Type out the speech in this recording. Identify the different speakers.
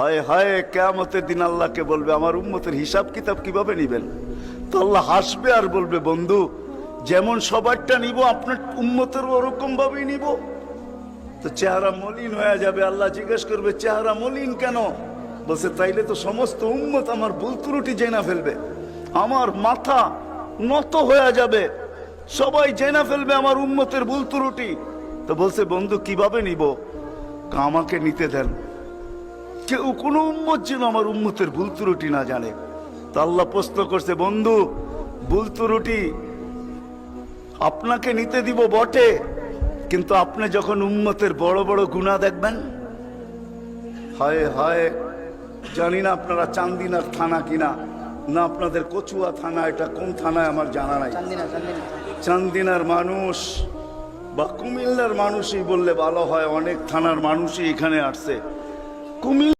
Speaker 1: হায় হায়, কিয়ামতের দিন আল্লাহকে বলবে আমার উম্মতের হিসাব কিতাব কিভাবে নিবেন? তো আল্লাহ হাসবে আর বলবে, বন্ধু যেমন সবারটা নিব আপনার উম্মতের ওরকম ভাবেই নিব। তো চেহারা মলিন হয়ে যাবে। আল্লাহ জিজ্ঞেস করবে, চেহারা মলিন কেন? বলছে, তাইলে তো সমস্ত উম্মত আমার ভুল ত্রুটি জেনা ফেলবে, আমার মাথা নত হয়ে যাবে, সবাই জেনা ফেলবে আমার উম্মতের ভুল ত্রুটি। তো বলছে, বন্ধু কিভাবে নিব? আমাকে নিতে দেন, কেউ কোনো উম্মত যেন আমার উম্মতের ভুল ত্রুটি না জানে। তো আল্লাহ প্রশ্ন করছে, বন্ধু ভুল ত্রুটি আপনাকে নিতে দিব বটে, কিন্তু আপনি যখন উম্মতের বড় বড় গুনাহ দেখবেন, হায় হায়, জানি না আপনারা চান্দিনার থানা কিনা না আপনাদের কচুয়া থানা, এটা কোন থানায় আমার জানা নাই। চান্দিনার মানুষ বা কুমিল্লার মানুষই বললে ভালো হয়, অনেক থানার মানুষই এখানে আসছে। কুমিল্লা